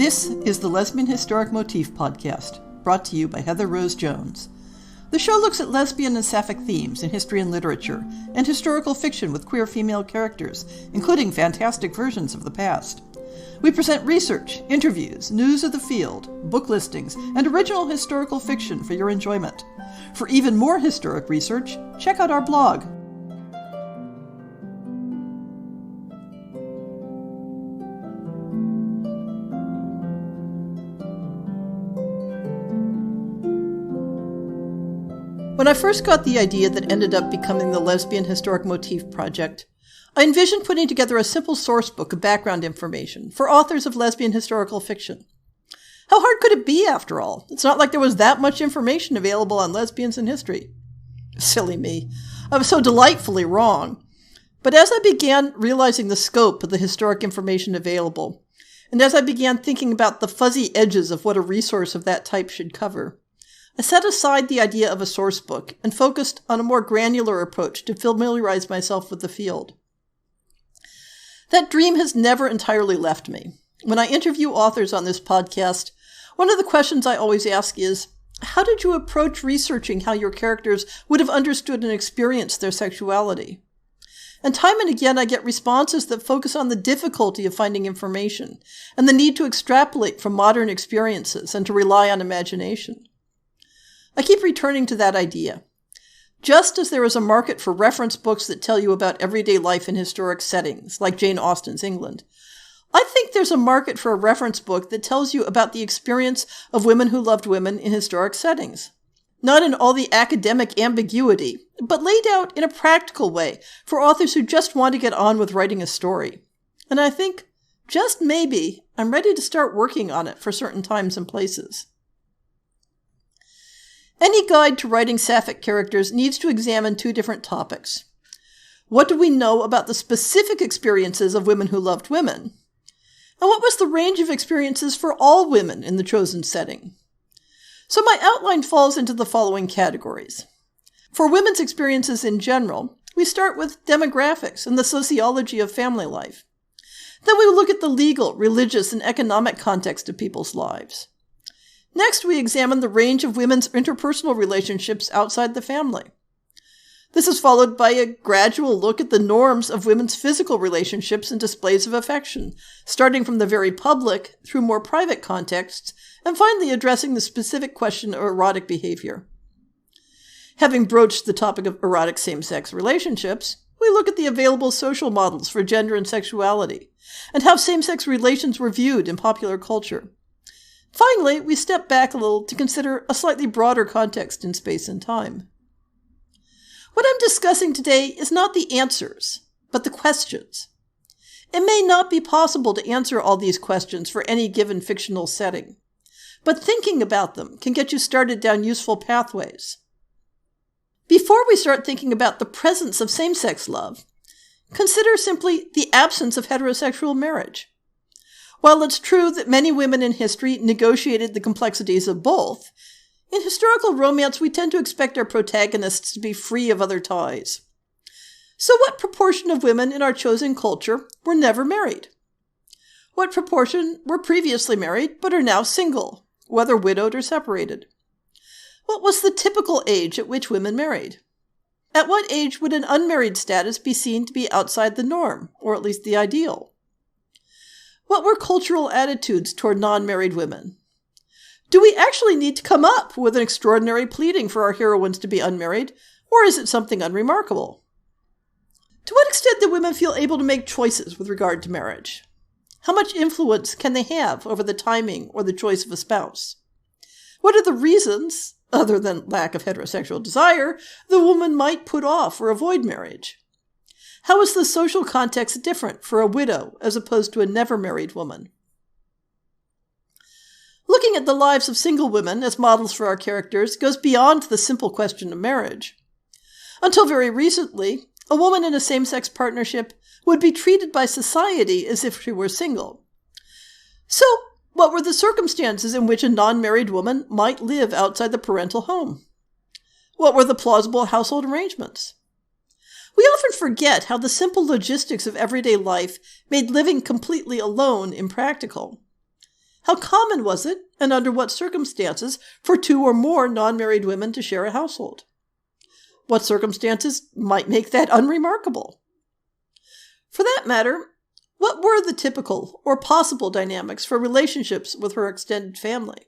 This is the Lesbian Historic Motif Podcast, brought to you by Heather Rose Jones. The show looks at lesbian and sapphic themes in history and literature, and historical fiction with queer female characters, including fantastic versions of the past. We present research, interviews, news of the field, book listings, and original historical fiction for your enjoyment. For even more historic research, check out our blog. When I first got the idea that ended up becoming the Lesbian Historic Motif Project, I envisioned putting together a simple source book of background information for authors of lesbian historical fiction. How hard could it be, after all? It's not like there was that much information available on lesbians in history. Silly me. I was so delightfully wrong. But as I began realizing the scope of the historic information available, and as I began thinking about the fuzzy edges of what a resource of that type should cover, I set aside the idea of a source book and focused on a more granular approach to familiarize myself with the field. That dream has never entirely left me. When I interview authors on this podcast, one of the questions I always ask is, how did you approach researching how your characters would have understood and experienced their sexuality? And time and again I get responses that focus on the difficulty of finding information and the need to extrapolate from modern experiences and to rely on imagination. I keep returning to that idea. Just as there is a market for reference books that tell you about everyday life in historic settings, like Jane Austen's England, I think there's a market for a reference book that tells you about the experience of women who loved women in historic settings. Not in all the academic ambiguity, but laid out in a practical way for authors who just want to get on with writing a story. And I think, just maybe, I'm ready to start working on it for certain times and places. Any guide to writing sapphic characters needs to examine two different topics. What do we know about the specific experiences of women who loved women? And what was the range of experiences for all women in the chosen setting? So my outline falls into the following categories. For women's experiences in general, we start with demographics and the sociology of family life. Then we look at the legal, religious, and economic context of people's lives. Next, we examine the range of women's interpersonal relationships outside the family. This is followed by a gradual look at the norms of women's physical relationships and displays of affection, starting from the very public through more private contexts, and finally addressing the specific question of erotic behavior. Having broached the topic of erotic same-sex relationships, we look at the available social models for gender and sexuality, and how same-sex relations were viewed in popular culture. Finally, we step back a little to consider a slightly broader context in space and time. What I'm discussing today is not the answers, but the questions. It may not be possible to answer all these questions for any given fictional setting, but thinking about them can get you started down useful pathways. Before we start thinking about the presence of same-sex love, consider simply the absence of heterosexual marriage. While it's true that many women in history negotiated the complexities of both, in historical romance we tend to expect our protagonists to be free of other ties. So what proportion of women in our chosen culture were never married? What proportion were previously married but are now single, whether widowed or separated? What was the typical age at which women married? At what age would an unmarried status be seen to be outside the norm, or at least the ideal? What were cultural attitudes toward non-married women? Do we actually need to come up with an extraordinary pleading for our heroines to be unmarried, or is it something unremarkable? To what extent do women feel able to make choices with regard to marriage? How much influence can they have over the timing or the choice of a spouse? What are the reasons, other than lack of heterosexual desire, the woman might put off or avoid marriage? How is the social context different for a widow as opposed to a never-married woman? Looking at the lives of single women as models for our characters goes beyond the simple question of marriage. Until very recently, a woman in a same-sex partnership would be treated by society as if she were single. So, what were the circumstances in which a non-married woman might live outside the parental home? What were the plausible household arrangements? We often forget how the simple logistics of everyday life made living completely alone impractical. How common was it, and under what circumstances, for two or more non-married women to share a household? What circumstances might make that unremarkable? For that matter, what were the typical or possible dynamics for relationships with her extended family?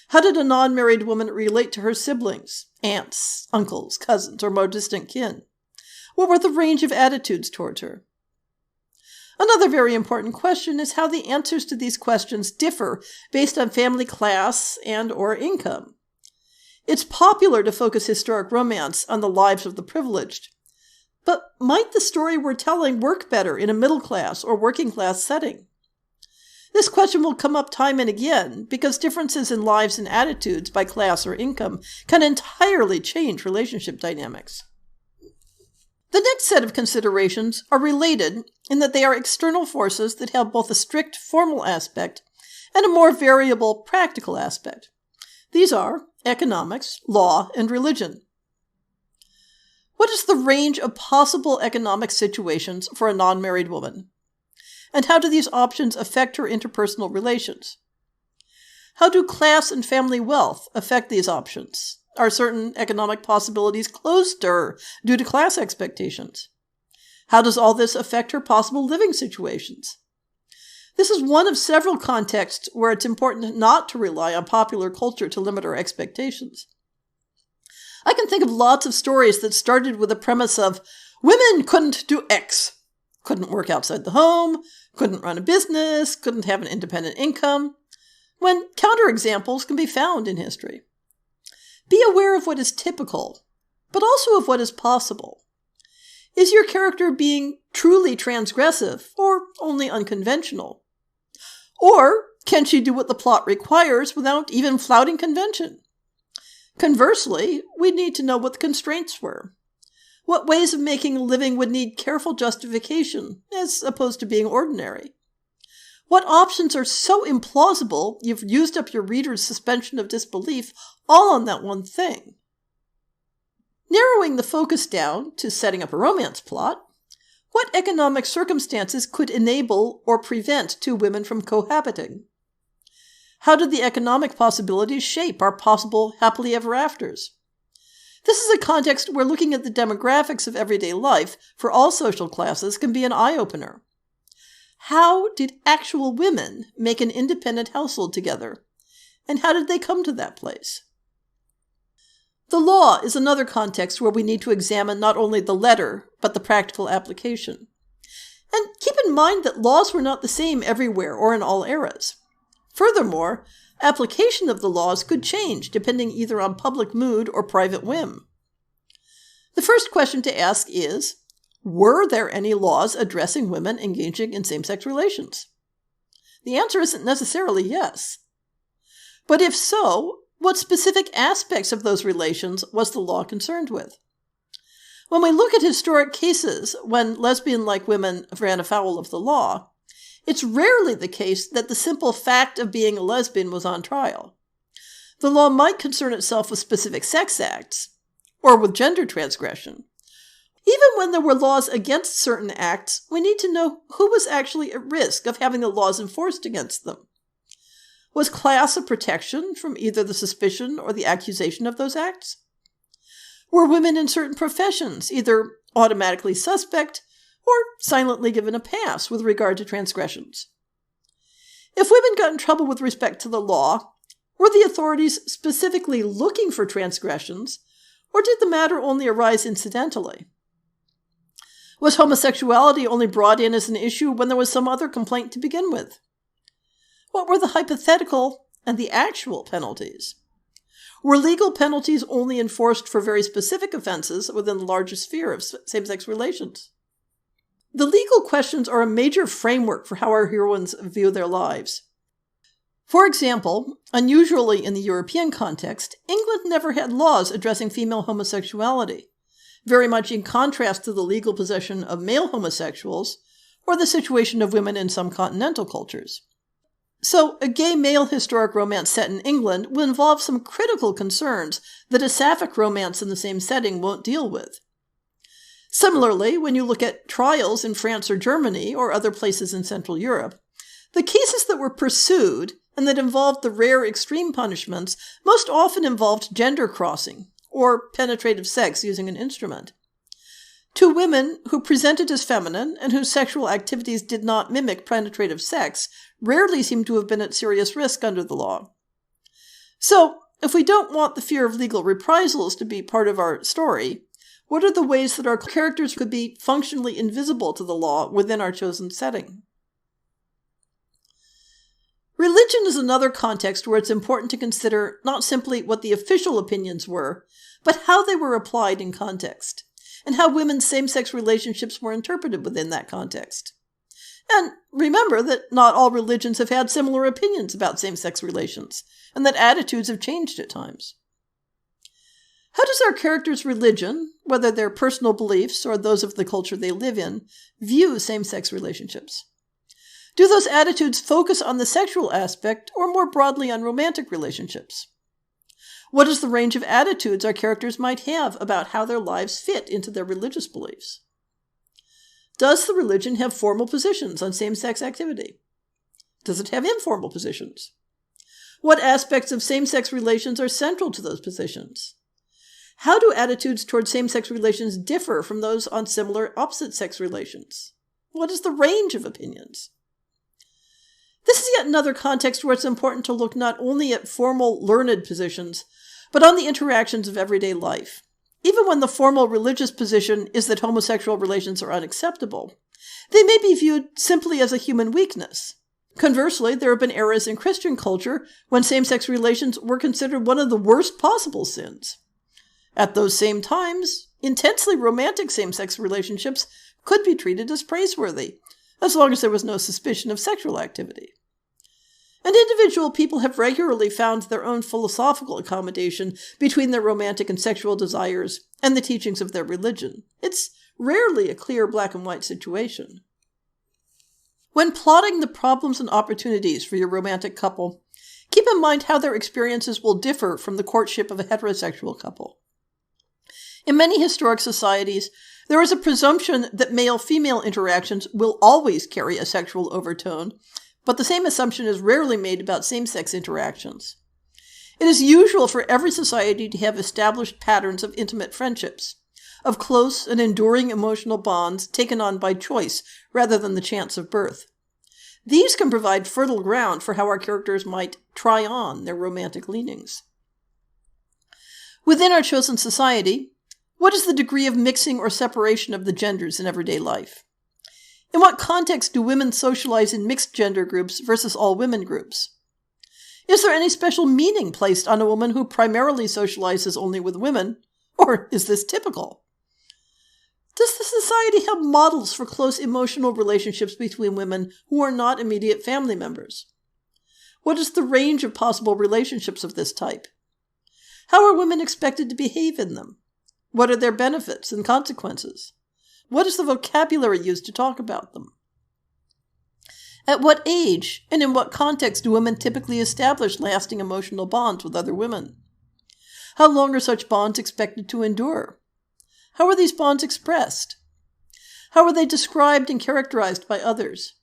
How did a non-married woman relate to her siblings, aunts, uncles, cousins, or more distant kin? What were the range of attitudes towards her? Another very important question is how the answers to these questions differ based on family class and/or income. It's popular to focus historic romance on the lives of the privileged, but might the story we're telling work better in a middle-class or working-class setting? This question will come up time and again because differences in lives and attitudes by class or income can entirely change relationship dynamics. The next set of considerations are related in that they are external forces that have both a strict formal aspect and a more variable practical aspect. These are economics, law, and religion. What is the range of possible economic situations for a non-married woman? And how do these options affect her interpersonal relations? How do class and family wealth affect these options? Are certain economic possibilities closed to her due to class expectations? How does all this affect her possible living situations? This is one of several contexts where it's important not to rely on popular culture to limit our expectations. I can think of lots of stories that started with the premise of women couldn't do X, couldn't work outside the home, couldn't run a business, couldn't have an independent income, when counterexamples can be found in history. Be aware of what is typical, but also of what is possible. Is your character being truly transgressive or only unconventional? Or can she do what the plot requires without even flouting convention? Conversely, we need to know what the constraints were. What ways of making a living would need careful justification, as opposed to being ordinary? What options are so implausible you've used up your reader's suspension of disbelief all on that one thing? Narrowing the focus down to setting up a romance plot, what economic circumstances could enable or prevent two women from cohabiting? How did the economic possibilities shape our possible happily ever afters? This is a context where looking at the demographics of everyday life for all social classes can be an eye-opener. How did actual women make an independent household together? And how did they come to that place? The law is another context where we need to examine not only the letter, but the practical application. And keep in mind that laws were not the same everywhere or in all eras. Furthermore, application of the laws could change depending either on public mood or private whim. The first question to ask is, were there any laws addressing women engaging in same-sex relations? The answer isn't necessarily yes. But if so, what specific aspects of those relations was the law concerned with? When we look at historic cases when lesbian-like women ran afoul of the law, it's rarely the case that the simple fact of being a lesbian was on trial. The law might concern itself with specific sex acts, or with gender transgression. Even when there were laws against certain acts, we need to know who was actually at risk of having the laws enforced against them. Was class a protection from either the suspicion or the accusation of those acts? Were women in certain professions either automatically suspect or silently given a pass with regard to transgressions? If women got in trouble with respect to the law, were the authorities specifically looking for transgressions, or did the matter only arise incidentally? Was homosexuality only brought in as an issue when there was some other complaint to begin with? What were the hypothetical and the actual penalties? Were legal penalties only enforced for very specific offenses within the larger sphere of same-sex relations? The legal questions are a major framework for how our heroines view their lives. For example, unusually in the European context, England never had laws addressing female homosexuality, very much in contrast to the legal possession of male homosexuals or the situation of women in some continental cultures. So, a gay male historic romance set in England will involve some critical concerns that a Sapphic romance in the same setting won't deal with. Similarly, when you look at trials in France or Germany or other places in Central Europe, the cases that were pursued and that involved the rare extreme punishments most often involved gender crossing, or penetrative sex using an instrument. Two women who presented as feminine and whose sexual activities did not mimic penetrative sex rarely seem to have been at serious risk under the law. So, if we don't want the fear of legal reprisals to be part of our story, what are the ways that our characters could be functionally invisible to the law within our chosen setting? Religion is another context where it's important to consider not simply what the official opinions were, but how they were applied in context, and how women's same-sex relationships were interpreted within that context. And remember that not all religions have had similar opinions about same-sex relations, and that attitudes have changed at times. How does our characters' religion, whether they're personal beliefs or those of the culture they live in, view same-sex relationships? Do those attitudes focus on the sexual aspect or more broadly on romantic relationships? What is the range of attitudes our characters might have about how their lives fit into their religious beliefs? Does the religion have formal positions on same-sex activity? Does it have informal positions? What aspects of same-sex relations are central to those positions? How do attitudes toward same-sex relations differ from those on similar opposite-sex relations? What is the range of opinions? This is yet another context where it's important to look not only at formal learned positions, but on the interactions of everyday life. Even when the formal religious position is that homosexual relations are unacceptable, they may be viewed simply as a human weakness. Conversely, there have been eras in Christian culture when same-sex relations were considered one of the worst possible sins. At those same times, intensely romantic same-sex relationships could be treated as praiseworthy, as long as there was no suspicion of sexual activity. And individual people have regularly found their own philosophical accommodation between their romantic and sexual desires and the teachings of their religion. It's rarely a clear black and white situation. When plotting the problems and opportunities for your romantic couple, keep in mind how their experiences will differ from the courtship of a heterosexual couple. In many historic societies, there is a presumption that male-female interactions will always carry a sexual overtone, but the same assumption is rarely made about same-sex interactions. It is usual for every society to have established patterns of intimate friendships, of close and enduring emotional bonds taken on by choice rather than the chance of birth. These can provide fertile ground for how our characters might try on their romantic leanings. Within our chosen society, what is the degree of mixing or separation of the genders in everyday life? In what context do women socialize in mixed gender groups versus all women groups? Is there any special meaning placed on a woman who primarily socializes only with women, or is this typical? Does the society have models for close emotional relationships between women who are not immediate family members? What is the range of possible relationships of this type? How are women expected to behave in them? What are their benefits and consequences? What is the vocabulary used to talk about them? At what age and in what context do women typically establish lasting emotional bonds with other women? How long are such bonds expected to endure? How are these bonds expressed? How are they described and characterized by others?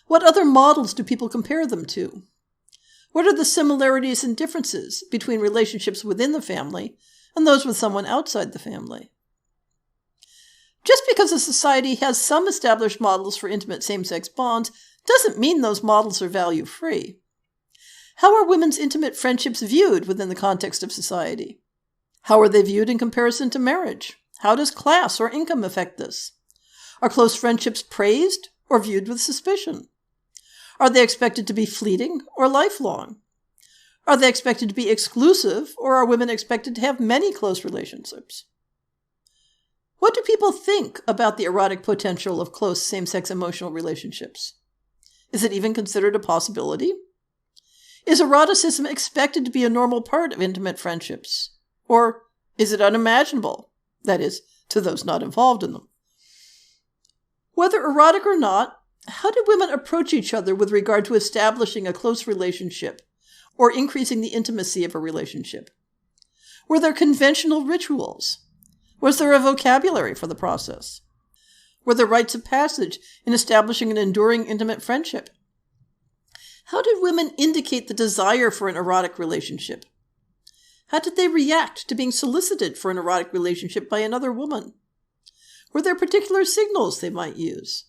What other models do people compare them to? What are the similarities and differences between relationships within the family and those with someone outside the family? Just because a society has some established models for intimate same-sex bonds doesn't mean those models are value-free. How are women's intimate friendships viewed within the context of society? How are they viewed in comparison to marriage? How does class or income affect this? Are close friendships praised or viewed with suspicion? Are they expected to be fleeting or lifelong? Are they expected to be exclusive, or are women expected to have many close relationships? What do people think about the erotic potential of close same-sex emotional relationships? Is it even considered a possibility? Is eroticism expected to be a normal part of intimate friendships? Or is it unimaginable? That is, to those not involved in them. Whether erotic or not, how do women approach each other with regard to establishing a close relationship or increasing the intimacy of a relationship? Were there conventional rituals? Was there a vocabulary for the process? Were there rites of passage in establishing an enduring intimate friendship? How did women indicate the desire for an erotic relationship? How did they react to being solicited for an erotic relationship by another woman? Were there particular signals they might use?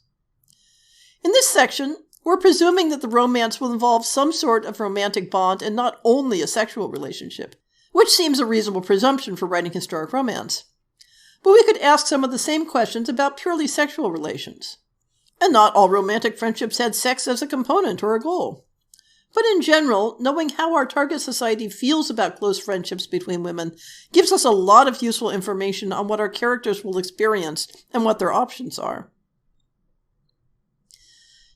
In this section, we're presuming that the romance will involve some sort of romantic bond and not only a sexual relationship, which seems a reasonable presumption for writing historic romance. But we could ask some of the same questions about purely sexual relations. And not all romantic friendships had sex as a component or a goal. But in general, knowing how our target society feels about close friendships between women gives us a lot of useful information on what our characters will experience and what their options are.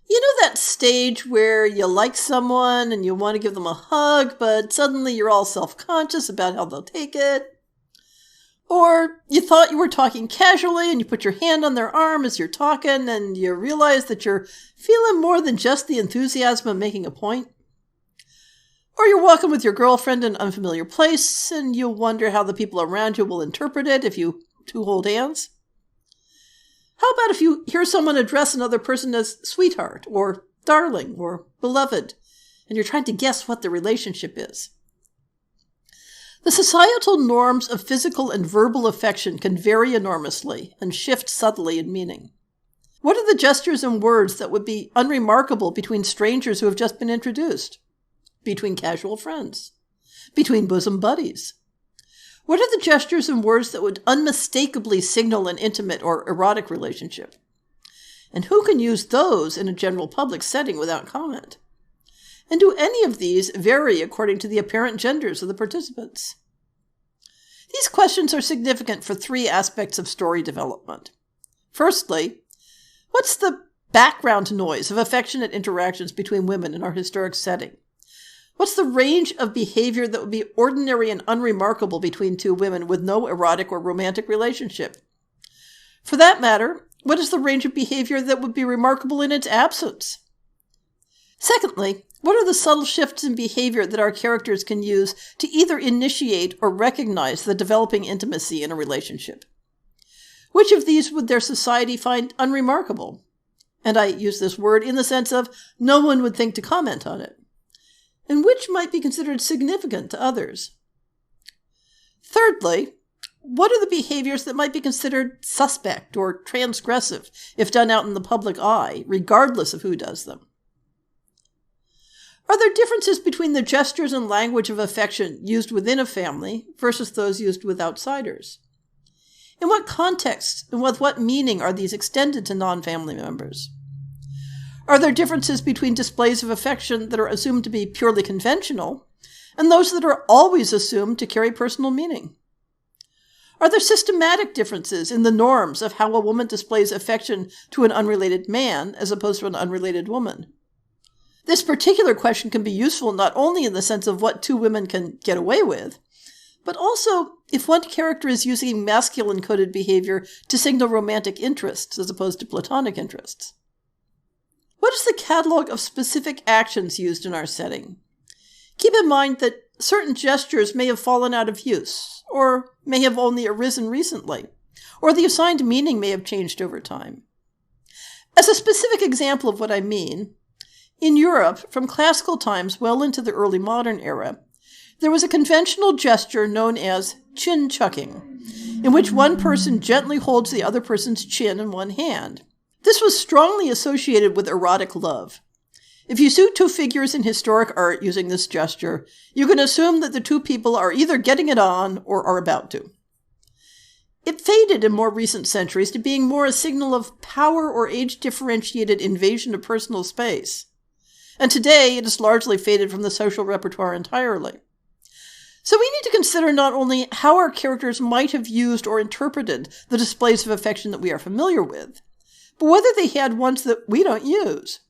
You know that stage where you like someone and you want to give them a hug, but suddenly you're all self-conscious about how they'll take it? Or you thought you were talking casually and you put your hand on their arm as you're talking and you realize that you're feeling more than just the enthusiasm of making a point? Or you're walking with your girlfriend in an unfamiliar place and you wonder how the people around you will interpret it if you two hold hands? How about if you hear someone address another person as sweetheart or darling or beloved, and you're trying to guess what the relationship is? The societal norms of physical and verbal affection can vary enormously and shift subtly in meaning. What are the gestures and words that would be unremarkable between strangers who have just been introduced? Between casual friends? Between bosom buddies? What are the gestures and words that would unmistakably signal an intimate or erotic relationship? And who can use those in a general public setting without comment? And do any of these vary according to the apparent genders of the participants? These questions are significant for three aspects of story development. Firstly, what's the background noise of affectionate interactions between women in our historic setting? What's the range of behavior that would be ordinary and unremarkable between two women with no erotic or romantic relationship? For that matter, what is the range of behavior that would be remarkable in its absence? Secondly, what are the subtle shifts in behavior that our characters can use to either initiate or recognize the developing intimacy in a relationship? Which of these would their society find unremarkable? And I use this word in the sense of no one would think to comment on it. And which might be considered significant to others? Thirdly, what are the behaviors that might be considered suspect or transgressive if done out in the public eye, regardless of who does them? Are there differences between the gestures and language of affection used within a family versus those used with outsiders? In what context and with what meaning are these extended to non-family members? Are there differences between displays of affection that are assumed to be purely conventional and those that are always assumed to carry personal meaning? Are there systematic differences in the norms of how a woman displays affection to an unrelated man as opposed to an unrelated woman? This particular question can be useful not only in the sense of what two women can get away with, but also if one character is using masculine-coded behavior to signal romantic interests as opposed to platonic interests. What is the catalog of specific actions used in our setting? Keep in mind that certain gestures may have fallen out of use, or may have only arisen recently, or the assigned meaning may have changed over time. As a specific example of what I mean, in Europe, from classical times well into the early modern era, there was a conventional gesture known as chin-chucking, in which one person gently holds the other person's chin in one hand. This was strongly associated with erotic love. If you see two figures in historic art using this gesture, you can assume that the two people are either getting it on or are about to. It faded in more recent centuries to being more a signal of power or age-differentiated invasion of personal space. And today it has largely faded from the social repertoire entirely. So we need to consider not only how our characters might have used or interpreted the displays of affection that we are familiar with, but whether they had ones that we don't use.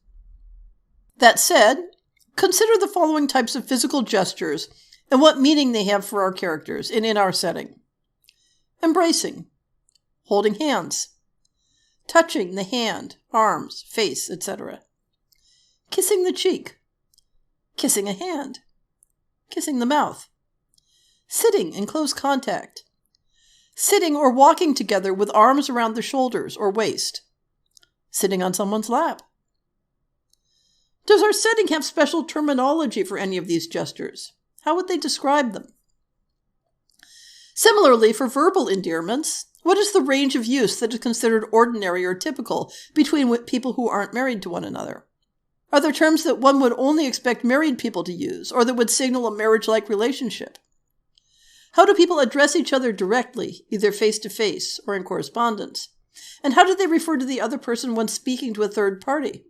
That said, consider the following types of physical gestures and what meaning they have for our characters and in our setting. Embracing, holding hands, touching the hand, arms, face, etc. Kissing the cheek, kissing a hand, kissing the mouth, sitting in close contact, sitting or walking together with arms around the shoulders or waist, sitting on someone's lap, Does our setting have special terminology for any of these gestures? How would they describe them? Similarly, for verbal endearments, what is the range of use that is considered ordinary or typical between people who aren't married to one another? Are there terms that one would only expect married people to use, or that would signal a marriage-like relationship? How do people address each other directly, either face-to-face or in correspondence? And how do they refer to the other person when speaking to a third party?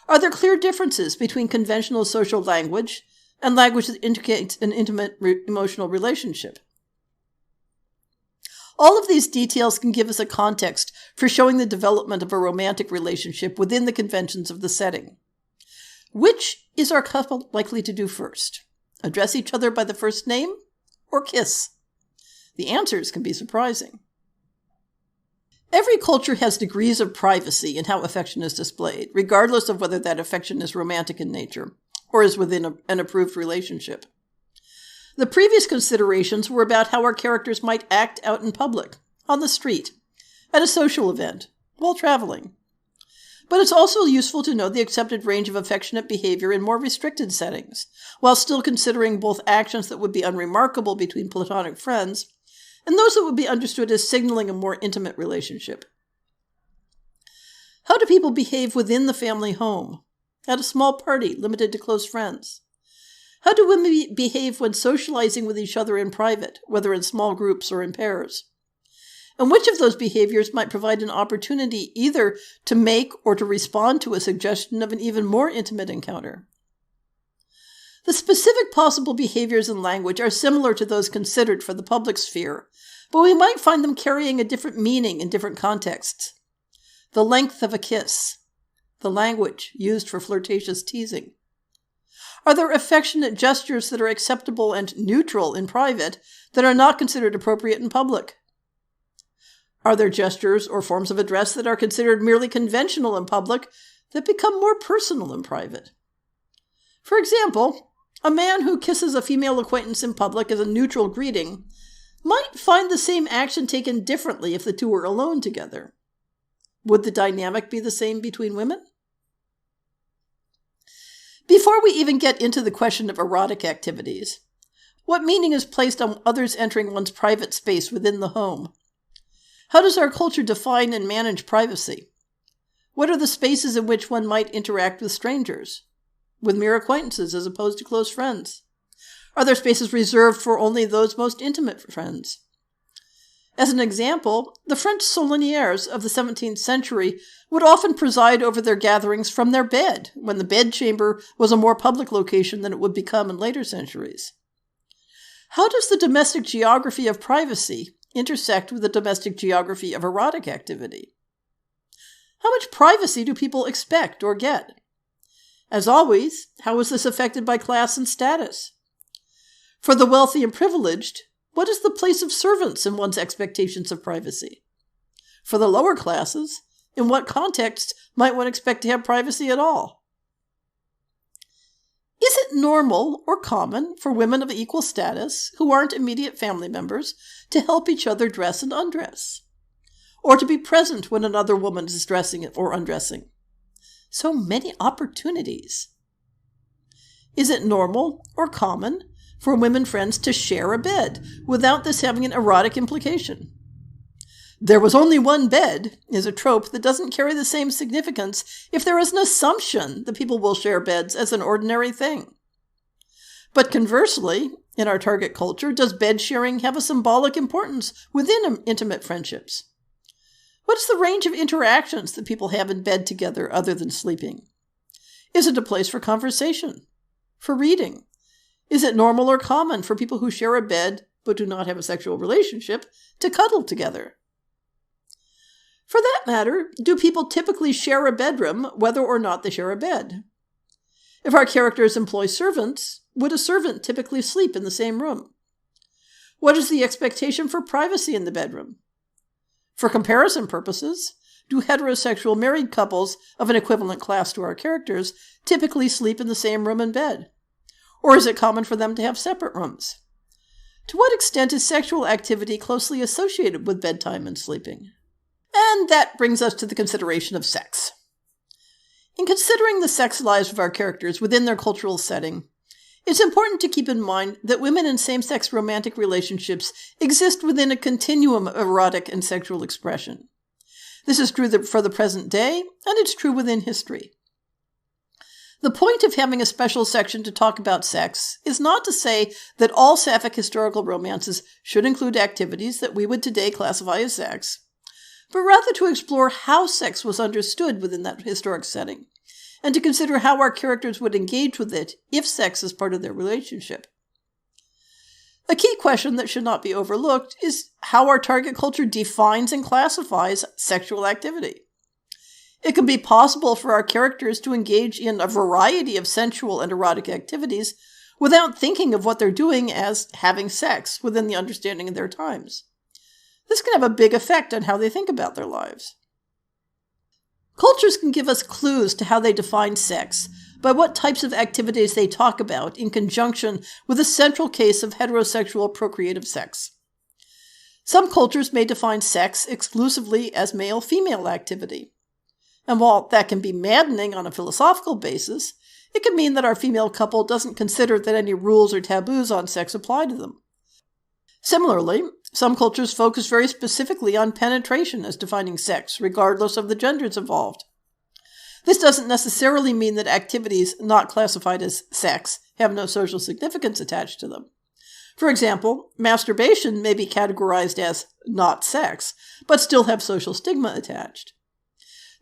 Are there clear differences between conventional social language and language that indicates an intimate emotional relationship? All of these details can give us a context for showing the development of a romantic relationship within the conventions of the setting. Which is our couple likely to do first? Address each other by the first name or kiss? The answers can be surprising. Every culture has degrees of privacy in how affection is displayed, regardless of whether that affection is romantic in nature or is within an approved relationship. The previous considerations were about how our characters might act out in public, on the street, at a social event, while traveling. But it's also useful to know the accepted range of affectionate behavior in more restricted settings, while still considering both actions that would be unremarkable between platonic friends and those that would be understood as signaling a more intimate relationship. How do people behave within the family home, at a small party limited to close friends? How do women behave when socializing with each other in private, whether in small groups or in pairs? And which of those behaviors might provide an opportunity either to make or to respond to a suggestion of an even more intimate encounter? The specific possible behaviors and language are similar to those considered for the public sphere, but we might find them carrying a different meaning in different contexts. The length of a kiss, the language used for flirtatious teasing. Are there affectionate gestures that are acceptable and neutral in private that are not considered appropriate in public? Are there gestures or forms of address that are considered merely conventional in public that become more personal in private? For example, a man who kisses a female acquaintance in public as a neutral greeting might find the same action taken differently if the two were alone together. Would the dynamic be the same between women? Before we even get into the question of erotic activities, what meaning is placed on others entering one's private space within the home? How does our culture define and manage privacy? What are the spaces in which one might interact with strangers? With mere acquaintances as opposed to close friends? Are there spaces reserved for only those most intimate friends? As an example, the French Solonières of the 17th century would often preside over their gatherings from their bed, when the bedchamber was a more public location than it would become in later centuries. How does the domestic geography of privacy intersect with the domestic geography of erotic activity? How much privacy do people expect or get? As always, how is this affected by class and status? For the wealthy and privileged, what is the place of servants in one's expectations of privacy? For the lower classes, in what context might one expect to have privacy at all? Is it normal or common for women of equal status, who aren't immediate family members, to help each other dress and undress? Or to be present when another woman is dressing or undressing? So many opportunities. Is it normal or common for women friends to share a bed without this having an erotic implication? There was only one bed is a trope that doesn't carry the same significance if there is an assumption that people will share beds as an ordinary thing. But conversely, in our target culture, does bed sharing have a symbolic importance within intimate friendships? What is the range of interactions that people have in bed together other than sleeping? Is it a place for conversation? For reading? Is it normal or common for people who share a bed but do not have a sexual relationship to cuddle together? For that matter, do people typically share a bedroom whether or not they share a bed? If our characters employ servants, would a servant typically sleep in the same room? What is the expectation for privacy in the bedroom? For comparison purposes, do heterosexual married couples of an equivalent class to our characters typically sleep in the same room and bed? Or is it common for them to have separate rooms? To what extent is sexual activity closely associated with bedtime and sleeping? And that brings us to the consideration of sex. In considering the sex lives of our characters within their cultural setting, it's important to keep in mind that women in same-sex romantic relationships exist within a continuum of erotic and sexual expression. This is true for the present day, and it's true within history. The point of having a special section to talk about sex is not to say that all Sapphic historical romances should include activities that we would today classify as sex, but rather to explore how sex was understood within that historic setting, and to consider how our characters would engage with it if sex is part of their relationship. A key question that should not be overlooked is how our target culture defines and classifies sexual activity. It can be possible for our characters to engage in a variety of sensual and erotic activities without thinking of what they're doing as having sex within the understanding of their times. This can have a big effect on how they think about their lives. Cultures can give us clues to how they define sex by what types of activities they talk about in conjunction with a central case of heterosexual procreative sex. Some cultures may define sex exclusively as male-female activity. And while that can be maddening on a philosophical basis, it can mean that our female couple doesn't consider that any rules or taboos on sex apply to them. Similarly, some cultures focus very specifically on penetration as defining sex, regardless of the genders involved. This doesn't necessarily mean that activities not classified as sex have no social significance attached to them. For example, masturbation may be categorized as not sex, but still have social stigma attached.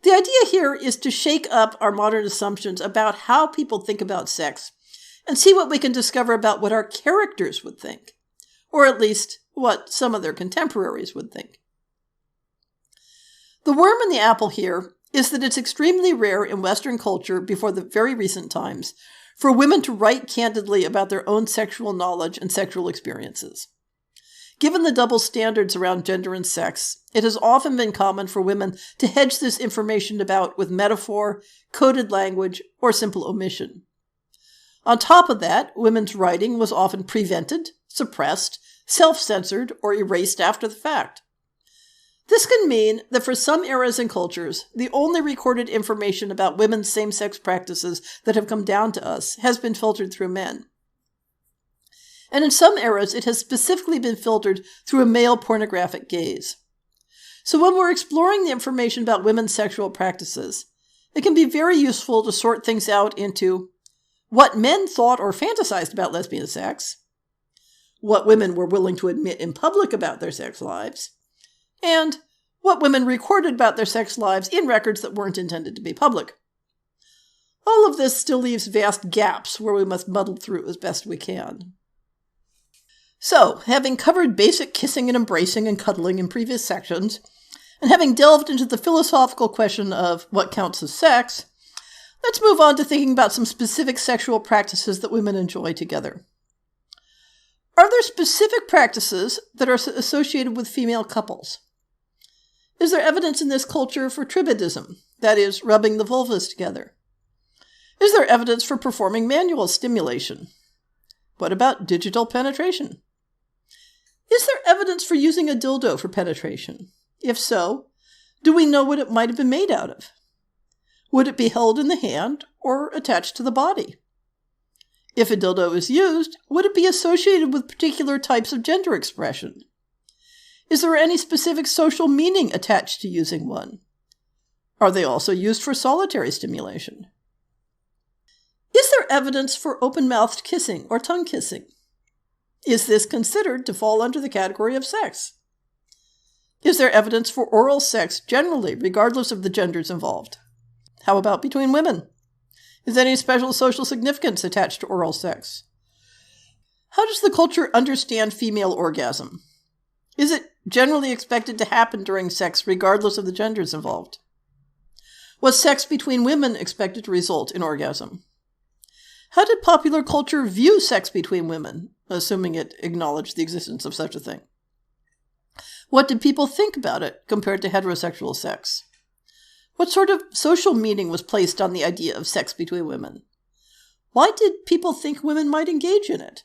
The idea here is to shake up our modern assumptions about how people think about sex and see what we can discover about what our characters would think, or at least what some of their contemporaries would think. The worm in the apple here is that it's extremely rare in Western culture before the very recent times for women to write candidly about their own sexual knowledge and sexual experiences. Given the double standards around gender and sex, it has often been common for women to hedge this information about with metaphor, coded language, or simple omission. On top of that, women's writing was often prevented, suppressed, self-censored, or erased after the fact. This can mean that for some eras and cultures, the only recorded information about women's same-sex practices that have come down to us has been filtered through men. And in some eras, it has specifically been filtered through a male pornographic gaze. So when we're exploring the information about women's sexual practices, it can be very useful to sort things out into what men thought or fantasized about lesbian sex, what women were willing to admit in public about their sex lives, and what women recorded about their sex lives in records that weren't intended to be public. All of this still leaves vast gaps where we must muddle through as best we can. So, having covered basic kissing and embracing and cuddling in previous sections, and having delved into the philosophical question of what counts as sex, let's move on to thinking about some specific sexual practices that women enjoy together. Are there specific practices that are associated with female couples? Is there evidence in this culture for tribadism, that is, rubbing the vulvas together? Is there evidence for performing manual stimulation? What about digital penetration? Is there evidence for using a dildo for penetration? If so, do we know what it might have been made out of? Would it be held in the hand or attached to the body? If a dildo is used, would it be associated with particular types of gender expression? Is there any specific social meaning attached to using one? Are they also used for solitary stimulation? Is there evidence for open-mouthed kissing or tongue kissing? Is this considered to fall under the category of sex? Is there evidence for oral sex generally, regardless of the genders involved? How about between women? Is any special social significance attached to oral sex? How does the culture understand female orgasm? Is it generally expected to happen during sex regardless of the genders involved? Was sex between women expected to result in orgasm? How did popular culture view sex between women, assuming it acknowledged the existence of such a thing? What did people think about it compared to heterosexual sex? What sort of social meaning was placed on the idea of sex between women? Why did people think women might engage in it?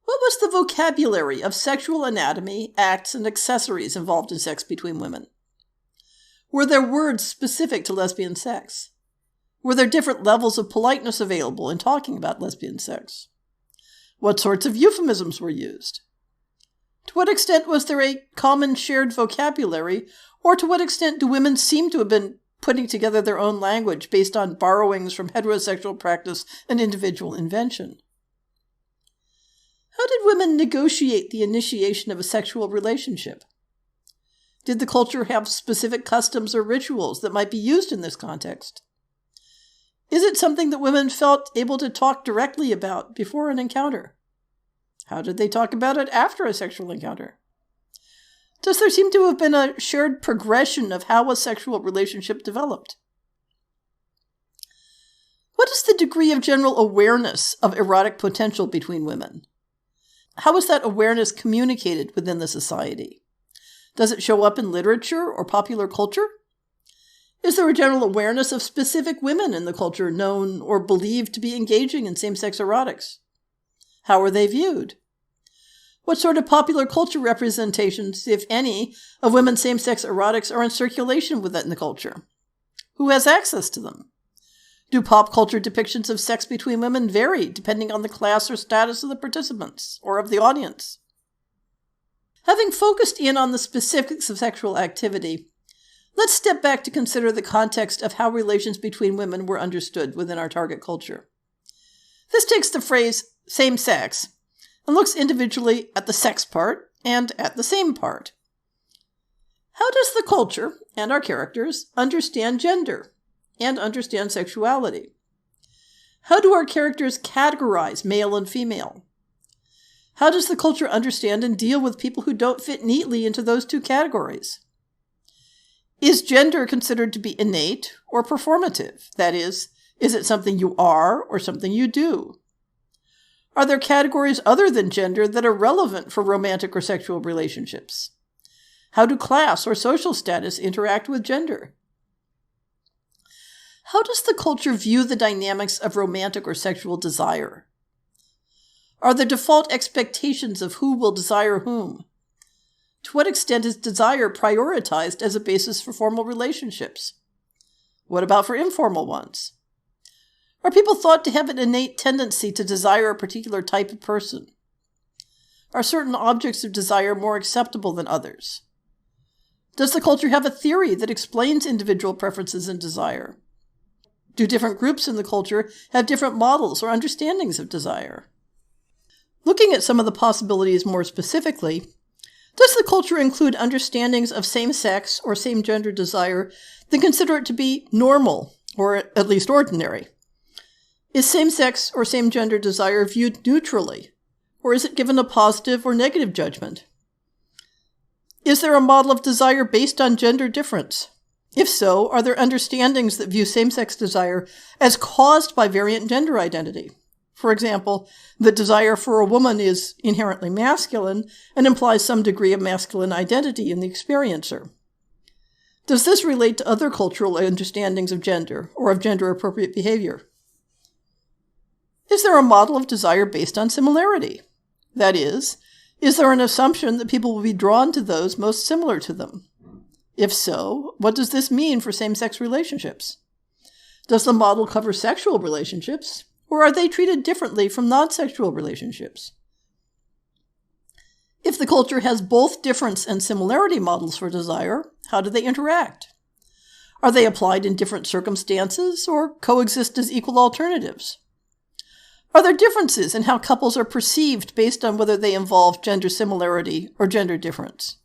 What was the vocabulary of sexual anatomy, acts, and accessories involved in sex between women? Were there words specific to lesbian sex? Were there different levels of politeness available in talking about lesbian sex? What sorts of euphemisms were used? To what extent was there a common shared vocabulary, or to what extent do women seem to have been putting together their own language based on borrowings from heterosexual practice and individual invention? How did women negotiate the initiation of a sexual relationship? Did the culture have specific customs or rituals that might be used in this context? Is it something that women felt able to talk directly about before an encounter? How did they talk about it after a sexual encounter? Does there seem to have been a shared progression of how a sexual relationship developed? What is the degree of general awareness of erotic potential between women? How is that awareness communicated within the society? Does it show up in literature or popular culture? Is there a general awareness of specific women in the culture known or believed to be engaging in same-sex erotics? How are they viewed? What sort of popular culture representations, if any, of women's same-sex erotics are in circulation within the culture? Who has access to them? Do pop culture depictions of sex between women vary depending on the class or status of the participants or of the audience? Having focused in on the specifics of sexual activity, let's step back to consider the context of how relations between women were understood within our target culture. This takes the phrase same sex and looks individually at the sex part and at the same part. How does the culture and our characters understand gender and understand sexuality? How do our characters categorize male and female? How does the culture understand and deal with people who don't fit neatly into those two categories? Is gender considered to be innate or performative? That is it something you are or something you do? Are there categories other than gender that are relevant for romantic or sexual relationships? How do class or social status interact with gender? How does the culture view the dynamics of romantic or sexual desire? Are there default expectations of who will desire whom? To what extent is desire prioritized as a basis for formal relationships? What about for informal ones? Are people thought to have an innate tendency to desire a particular type of person? Are certain objects of desire more acceptable than others? Does the culture have a theory that explains individual preferences and desire? Do different groups in the culture have different models or understandings of desire? Looking at some of the possibilities more specifically, does the culture include understandings of same-sex or same-gender desire that consider it to be normal, or at least ordinary? Is same-sex or same-gender desire viewed neutrally, or is it given a positive or negative judgment? Is there a model of desire based on gender difference? If so, are there understandings that view same-sex desire as caused by variant gender identity? For example, the desire for a woman is inherently masculine and implies some degree of masculine identity in the experiencer. Does this relate to other cultural understandings of gender or of gender-appropriate behavior? Is there a model of desire based on similarity? That is there an assumption that people will be drawn to those most similar to them? If so, what does this mean for same-sex relationships? Does the model cover sexual relationships, or are they treated differently from non-sexual relationships? If the culture has both difference and similarity models for desire, how do they interact? Are they applied in different circumstances or coexist as equal alternatives? Are there differences in how couples are perceived based on whether they involve gender similarity or gender difference?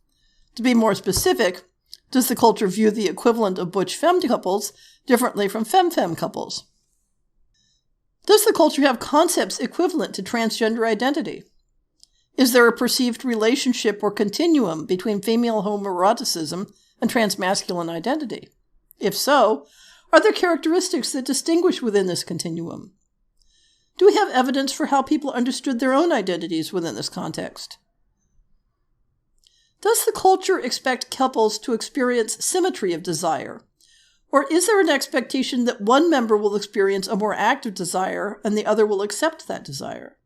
To be more specific, does the culture view the equivalent of butch-femme couples differently from femme-femme couples? Does the culture have concepts equivalent to transgender identity? Is there a perceived relationship or continuum between female homoeroticism and transmasculine identity? If so, are there characteristics that distinguish within this continuum? Do we have evidence for how people understood their own identities within this context? Does the culture expect couples to experience symmetry of desire? Or is there an expectation that one member will experience a more active desire and the other will accept that desire?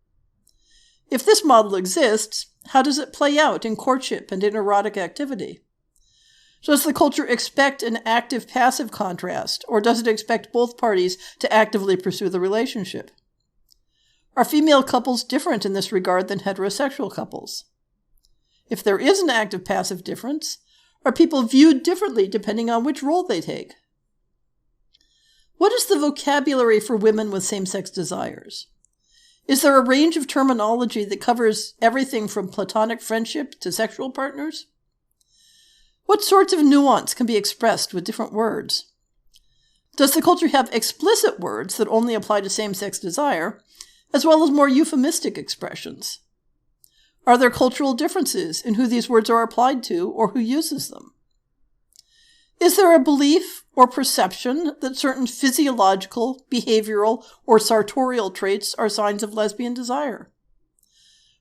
If this model exists, how does it play out in courtship and in erotic activity? Does the culture expect an active-passive contrast, or does it expect both parties to actively pursue the relationship? Are female couples different in this regard than heterosexual couples? If there is an active-passive difference, are people viewed differently depending on which role they take? What is the vocabulary for women with same-sex desires? Is there a range of terminology that covers everything from platonic friendship to sexual partners? What sorts of nuance can be expressed with different words? Does the culture have explicit words that only apply to same-sex desire, as well as more euphemistic expressions? Are there cultural differences in who these words are applied to or who uses them? Is there a belief or perception that certain physiological, behavioral, or sartorial traits are signs of lesbian desire?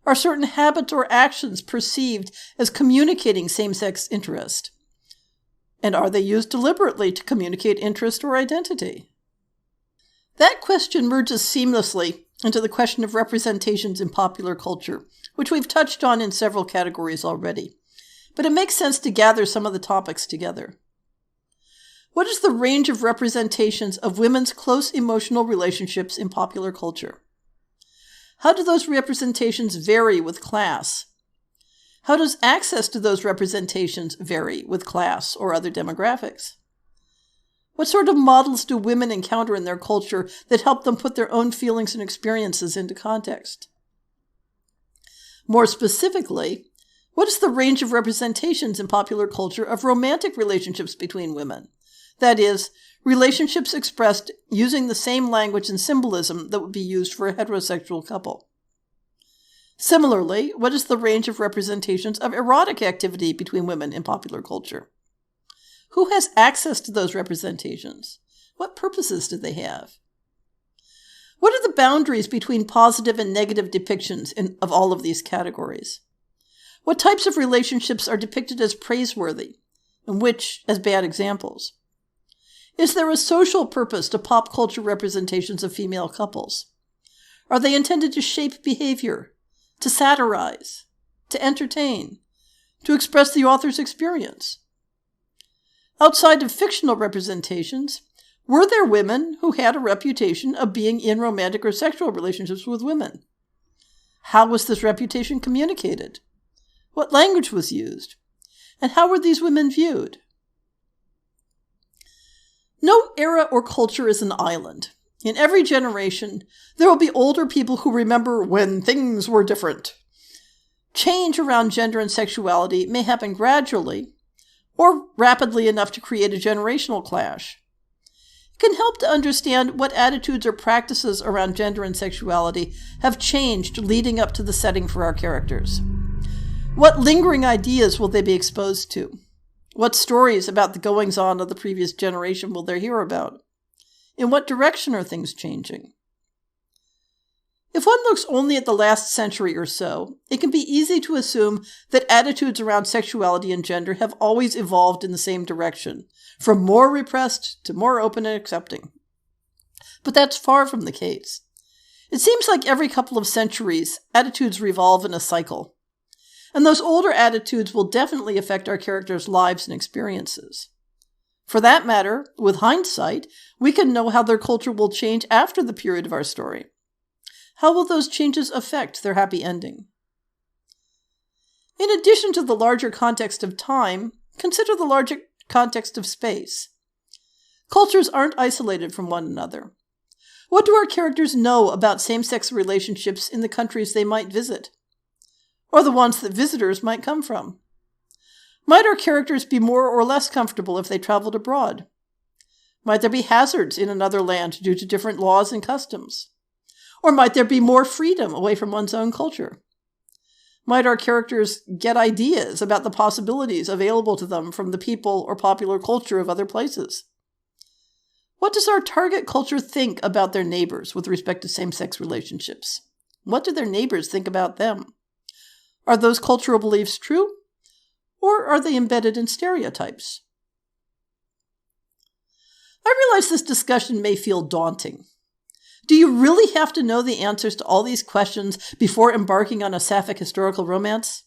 Are certain habits or actions perceived as communicating same-sex interest? And are they used deliberately to communicate interest or identity? That question merges seamlessly into the question of representations in popular culture, which we've touched on in several categories already. But it makes sense to gather some of the topics together. What is the range of representations of women's close emotional relationships in popular culture? How do those representations vary with class? How does access to those representations vary with class or other demographics? What sort of models do women encounter in their culture that help them put their own feelings and experiences into context? More specifically, what is the range of representations in popular culture of romantic relationships between women? That is, relationships expressed using the same language and symbolism that would be used for a heterosexual couple. Similarly, what is the range of representations of erotic activity between women in popular culture? Who has access to those representations? What purposes do they have? What are the boundaries between positive and negative depictions of all of these categories? What types of relationships are depicted as praiseworthy, and which as bad examples? Is there a social purpose to pop culture representations of female couples? Are they intended to shape behavior, to satirize, to entertain, to express the author's experience? Outside of fictional representations, were there women who had a reputation of being in romantic or sexual relationships with women? How was this reputation communicated? What language was used? And how were these women viewed? No era or culture is an island. In every generation, there will be older people who remember when things were different. Change around gender and sexuality may happen gradually or rapidly enough to create a generational clash. It can help to understand what attitudes or practices around gender and sexuality have changed leading up to the setting for our characters. What lingering ideas will they be exposed to? What stories about the goings-on of the previous generation will they hear about? In what direction are things changing? If one looks only at the last century or so, it can be easy to assume that attitudes around sexuality and gender have always evolved in the same direction, from more repressed to more open and accepting. But that's far from the case. It seems like every couple of centuries, attitudes revolve in a cycle. And those older attitudes will definitely affect our characters' lives and experiences. For that matter, with hindsight, we can know how their culture will change after the period of our story. How will those changes affect their happy ending? In addition to the larger context of time, consider the larger context of space. Cultures aren't isolated from one another. What do our characters know about same-sex relationships in the countries they might visit? Or the ones that visitors might come from? Might our characters be more or less comfortable if they traveled abroad? Might there be hazards in another land due to different laws and customs? Or might there be more freedom away from one's own culture? Might our characters get ideas about the possibilities available to them from the people or popular culture of other places? What does our target culture think about their neighbors with respect to same-sex relationships? What do their neighbors think about them? Are those cultural beliefs true? Or are they embedded in stereotypes? I realize this discussion may feel daunting. Do you really have to know the answers to all these questions before embarking on a Sapphic historical romance?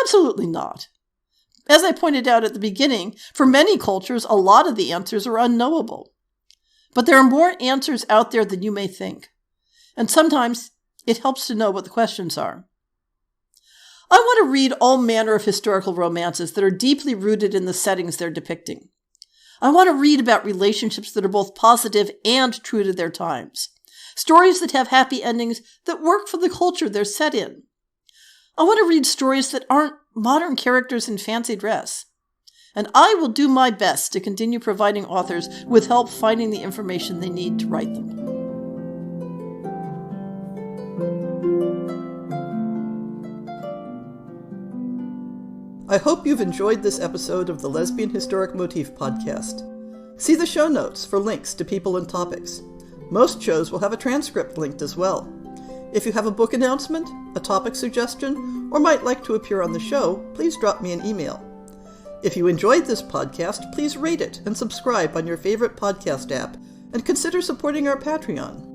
Absolutely not. As I pointed out at the beginning, for many cultures, a lot of the answers are unknowable. But there are more answers out there than you may think. And sometimes it helps to know what the questions are. I want to read all manner of historical romances that are deeply rooted in the settings they're depicting. I want to read about relationships that are both positive and true to their times. Stories that have happy endings that work for the culture they're set in. I want to read stories that aren't modern characters in fancy dress. And I will do my best to continue providing authors with help finding the information they need to write them. I hope you've enjoyed this episode of the Lesbian Historic Motif Podcast. See the show notes for links to people and topics. Most shows will have a transcript linked as well. If you have a book announcement, a topic suggestion, or might like to appear on the show, please drop me an email. If you enjoyed this podcast, please rate it and subscribe on your favorite podcast app, and consider supporting our Patreon.